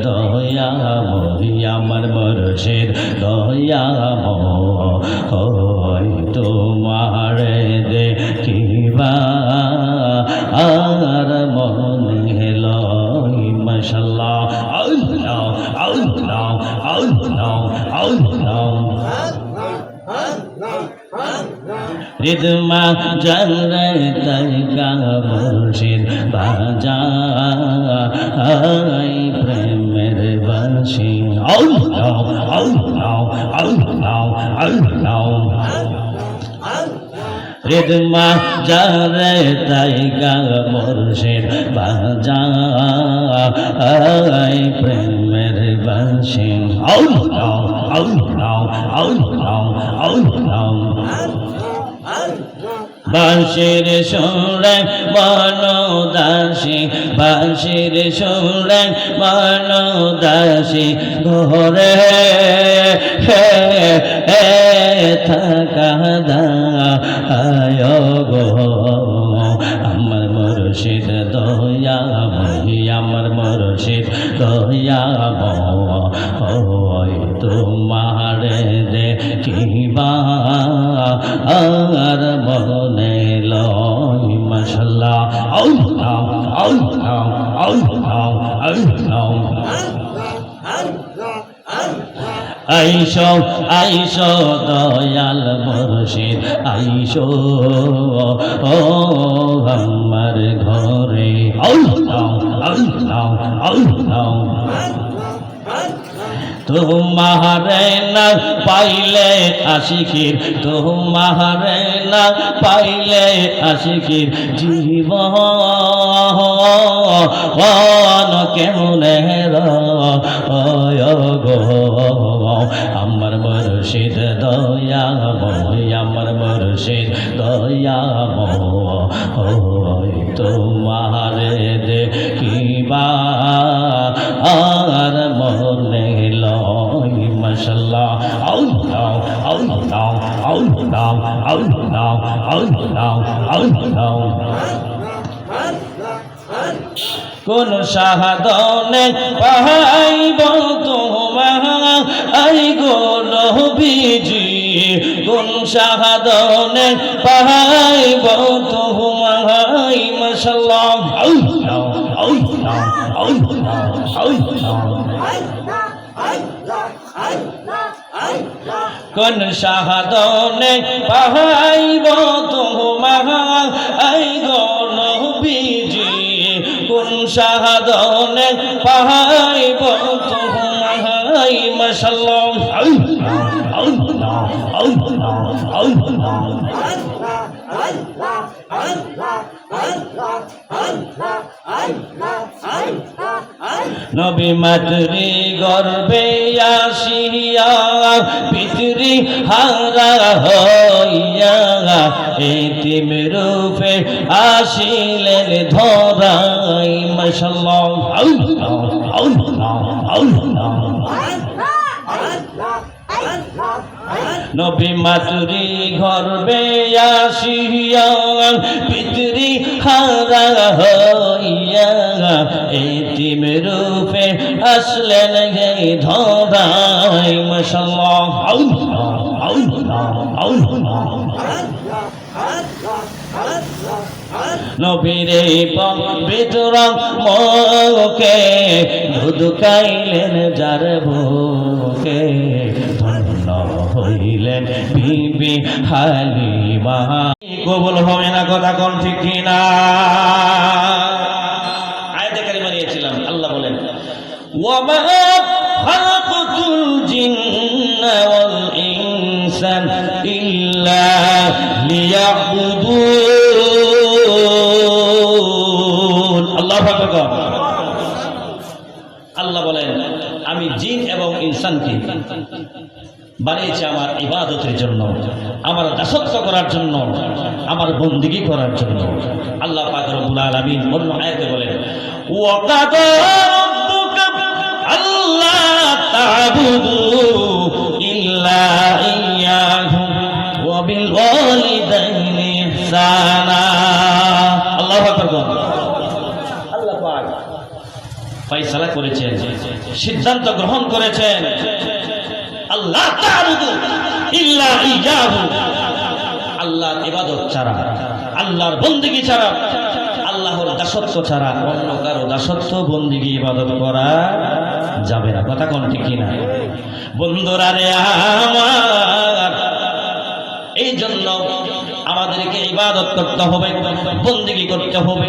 দয়াময় আমার মুর্শিদ দয়াময় তোমারে দেখিবা আর মনে লয় মাশাআল্লাহ আল্লাহ আল্লাহ আল্লাহ আল্লাহ রিদমা জানরে তৈকা মুর্শিদ বাজাই প্রেমের বাঁশি আল্লাহ আল্লাহ আল্লাহ আল্লাহ রিদমা জানরে তৈকা মুর্শিদ বাজাই প্রেমের বাঁশি আল্লাহ আল্লাহ আল্লাহ আল্লাহ বাঁশির সুরে বনদাসী বাঁশির সুরে বনদাসী ঘরে থাকা দায় গো আমার মুর্শিদ দয়াময় আমার মুর্শিদ দয়াময় তোমারে দেখিবা আর মনে লয় মাশাআল্লাহ আল্লাহ আল্লাহ আল্লাহ আল্লাহ আইসো আইসো দয়াল মুর্শিদ আইসো আমার ঘরে আল্লাহ আল্লাহ আল্লাহ তোমারে না পাইলে আশিকির তোমারে না পাইলে আশিকির জীবন কেমনে গো আমার মুর্শিদ দয়াময় আমার মুর্শিদ দয়াময় তোমারে দেখিবা আর মনে লয় মাশাআল্লাহ আল্লাহ আল্লাহ আল্লাহ আল্লাহ আল্লাহ আল্লাহ কোন সাধনে পাইব তোমার আই গো নবীজি কোন সাধনে পাইব তোমার মাশাআল্লাহ আল্লাহ আল্লাহ আল্লাহ আল্লাহ কোন সাধনে পাইব তোমার আই গো নবীজি কোন সাধনে পাইব তোমার মাশাআল্লাহ আল্লাহ আল্লাহ আল্লাহ আল্লাহ নবী মাতৃ গর্ভে আসিয়া পিতৃ হারা হইয়া এতিম রূপে আসিলেন ধরাই মাশাআল্লাহ আল্লাহ আল্লাহ আল্লাহ নবী মাতৃ গর্ভে আসিয়া পিতৃ হারা হইয়া এতিম রূপে আসলেন ধরাই মাশাআল্লাহ আল্লাহ আল্লাহ আল্লাহ নবীরে পবিত্র মুখে দুধ খাইলেন যার বুকে ধন্য হইলেন বিবি হালিমা কবুল হবে না কথা কোন ঠিক কিনা আয়াতে কারিমা নিয়েছিলাম আল্লাহ বলেন ওয়ামা খালাকাতুল জিন্না ওয়াল ইনসা ইল্লা লিয়াবুদুন আল্লাহু আকবার আল্লাহ বলেন আমি জিন এবং ইনসানকে বানিয়েছি আমার ইবাদতের জন্য আমার দাসত্ব করার জন্য আমার বন্দেগী করার জন্য আল্লাহ পাক রব্বুল আলামিন অন্য আয়াতে বলেন ওয়াকাদা রাব্বুকা আল্লা তা'বুদু ইল্লা ইয়্যাহু ওয়া বিল ওয়ালিদাইনি ইহসানা আল্লাহু আকবার আল্লাহ পাক ফয়সালা করেছেন সিদ্ধান্ত গ্রহণ করেছেন আল্লাহ তা'বুদু ইল্লা ইয়্যাহু, আল্লাহর ইবাদত ছাড়া, আল্লাহর বন্দেগী ছাড়া, আল্লাহর দাসত্ব ছাড়া অন্য কারো দাসত্ব বন্দেগী ইবাদত করা যাবে না। কথা কোন ঠিক কিনা? বন্ধুরা রে আমার, এই জন্য আমাদেরকে ইবাদত করতে হবে, বন্দেগী করতে হবে,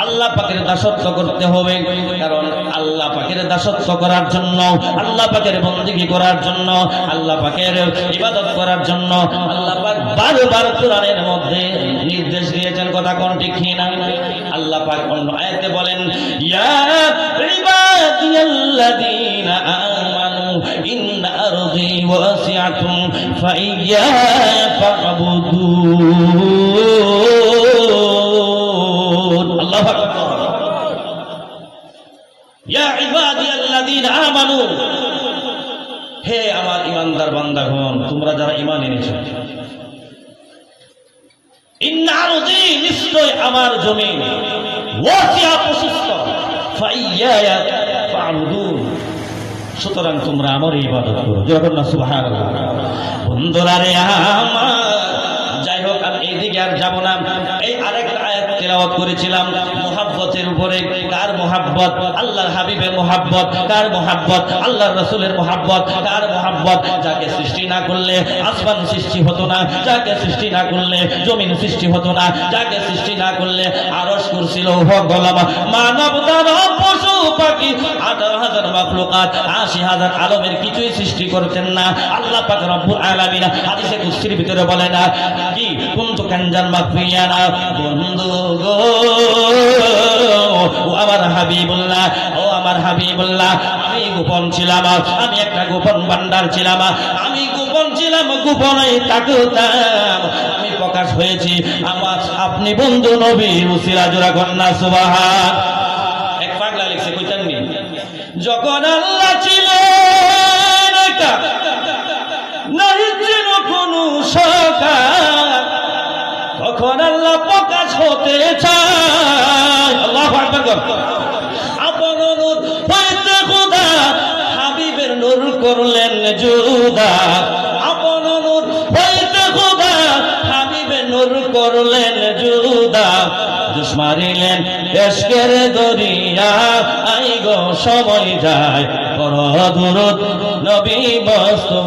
আল্লাহ পাকের দাসত্ব করতে হবে। কারণ আল্লাহ পাকের দাসত্ব করার জন্য, আল্লাহ পাকের বন্দেগী করার জন্য, আল্লাহ পাকের ইবাদত করার জন্য আল্লাহ পাক বারবার কোরআনের মধ্যে নির্দেশ দিয়েছেন। কথা কোন ঠিক কিনা? আল্লাহ পাক অন্য আয়াতে বলেন, ইয়া ইবাদিয়াল্লাযীনা আমানু ইন্না আরদি ওয়াসিআতুন ফাইয়্যায়া ফা'বুদুন। আল্লাহু আকবার। ইয়া ইবাদিয়াল্লাযীনা আমানু, হে আমার ঈমানদার বান্দাগণ, তোমরা যারা ঈমান এনেছো, ইন্না আরদি, নিশ্চয় আমার জমিন, ওয়াসিআ, প্রশস্ত, ফাইয়্যায়া ফা'বুদুন, সুতরাং তোমরা আমার ইবাদত করো। যখন না সুবহানাল্লাহ। বন্ধুরা রে আমার, যাই হোক আর এইদিকে আর যাব না। এই আরেকটা আয়াত তেলাওয়াত করেছিলাম মুহাব্বতের উপরে। কার মুহাব্বত? আল্লাহর হাবিবের মুহাব্বত। কার মুহাব্বত? আল্লাহর রাসূলের মুহাব্বত। কার মুহাব্বত? যাকে সৃষ্টি না করলে আসমান সৃষ্টি হতো না, যাকে সৃষ্টি না করলে জমিন সৃষ্টি হতো না, যাকে সৃষ্টি না করলে আরশ কুরসি লৌহ কলম মানব দানব পশু পাখি 18,000 মাখলুকাত 80,000 আলমের কিছুই সৃষ্টি করতেন না। আল্লাহ পাক রব্বুল আলামিন হাদিসে কুদসির ভিতরে বলেন কি, কুনতু কানজান মাখফিয়ানা, বন্ধু গো, ও আমার হাবিবুল্লাহ, ও আমার হাবিবুল্লাহ, আমি গোপন ছিলাম, আমি একটা গোপন ভান্ডার ছিলাম, আমি গোপন ছিলাম, গোপনেই থাকতাম, আমি প্রকাশ হয়েছি আমার আপনি বন্ধু নবীর উসিলা জোড়া কন্যা সুবহান। এক পাগলা লিখছে, কইতেন নি, যখন আল্লাহ ছিলেন একা, নাই ছিল কোনো সরকার, তখন আল্লাহ প্রকাশ হতে চায়। আল্লাহু আকবার। আপন নূর হইতে খোদা হাবিবের নূর করলেন জুদা, আপন নূর হইতে খোদা হাবিবের নূর করলেন জুদা, দুশ্মারিলেন এশকের দরিয়া, আই গো সময় যায়, বড় দুরূদ নবী বস্তু।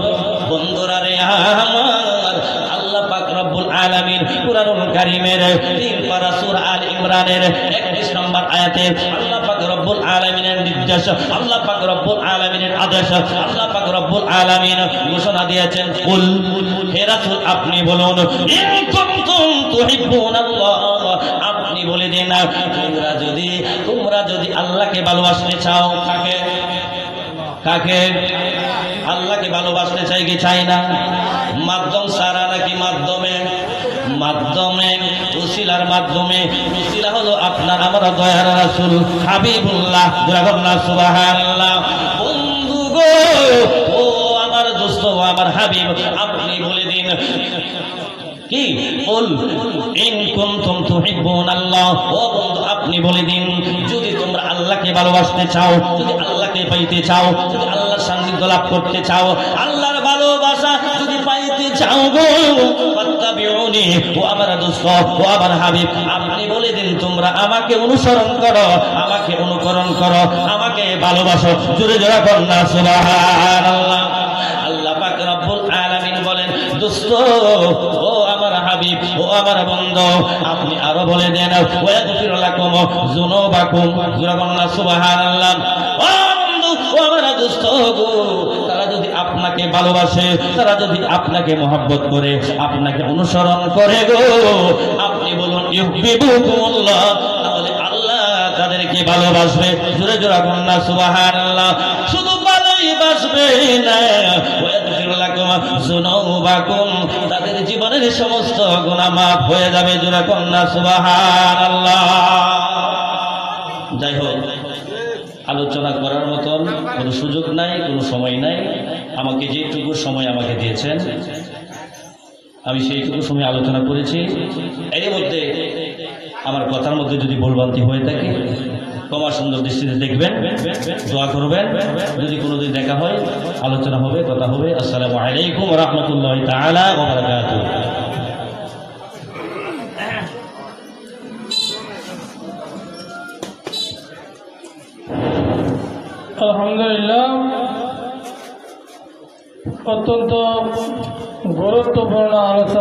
বন্ধুরা রে আমার, আল্লাহ পাক রব্বুল আলামিন কুরআনুল কারীমের 3 পারা সূরা আল ইমরানের 31 নম্বর আয়াতে আল্লাহ পাক রব্বুল আলামিনের নির্দেশ, আল্লাহ পাক রব্বুল আলামিনের আদেশ, আল্লাহ পাক রব্বুল আলামিন ঘোষণা দিয়েছেন, কুল, হে রাসূল আপনি বলুন, ইন কুনতুম তুহিব্বুনাল্লাহ, আপনি বলে দিন তোমরা যদি আল্লাহকে ভালোবাসতে চাও। কাকে? কাকে? আল্লাহকে ভালোবাসতে চাই কি চাই না? মাধ্যম সারা নাকি মাধ্যমে? মাধ্যমে, উসিলার মাধ্যমে। উসিলা হলো আপনার আমার দয়ার রাসূল হাবিবুল্লাহ, সুবহানাল্লাহ। বন্ধু গো, ও আমার দোস্ত, ও আমার হাবিব, আপনি বলে দিন কি, কুল ইন কুনতুম তুহিব্বুনাল্লাহ, ও বন্ধু আপনি বলে দিন, যদি তোমরা আল্লাহকে ভালোবাসতে চাও, যদি আল্লাহকে পাইতে চাও, যদি আল্লাহর সান্নিধ্য লাভ করতে চাও, আল্লাহর ভালোবাসা যদি পাইতে চাও গো, ফাত্তাবিউনি, ও আমার দোস্ত, ও আমার হাবিব, আপনি বলে দিন তোমরা আমাকে অনুসরণ করো, আমাকে অনুকরণ করো, আমাকে ভালোবাসো। জোরে জোরে কন্যা সুবহানাল্লাহ। আল্লাহ পাক রব্বুল আলামিন বলেন, দোস্ত, ও আমার হাবিব, ও আমার বন্ধু, আপনি আরো বলে দেন, ওয়াগফির লাকুম যুনুবাকুম, জোরে কন্যা সুবহানাল্লাহ। ও বন্ধু, ও আমার দোস্ত গো, তারা যদি আপনাকে ভালোবাসে, তারা যদি আপনাকে মহব্বত করে, আপনাকে অনুসরণ করে গো, আপনি বলুন ইউহিব্বুকুমুল্লাহ, তাহলে আল্লাহ তাদেরকে ভালোবাসবে। জোরে জোরে কন্যা সুবহানাল্লাহ। শুধু ভালোবাসবে না, ওয়াগফির লাকুম যুনুবাকুম, তাদের জীবনের সমস্ত গুনাহ মাফ হয়ে যাবে। জোরে কন্যা সুবহানাল্লাহ। যাই হোক, আলোচনা করার মতন কোনো সুযোগ নাই, কোনো সময় নাই। আমাকে যেটুকু সময় আমাকে দিয়েছেন, আমি সেইটুকু সময় আলোচনা করেছি। এর মধ্যে আমার কথার মধ্যে যদি ভুলভ্রান্তি হয়ে থাকে ক্ষমা সুন্দর দৃষ্টিতে দেখবেন, দোয়া করবেন। যদি কোনোদিন দেখা হয় আলোচনা হবে, কথা হবে। আসসালামু আলাইকুম ওয়া রাহমাতুল্লাহি তাআলা ওয়া বারাকাতুহু। আলহামদুলিল্লাহ, অত্যন্ত গুরুত্বপূর্ণ আলোচনা।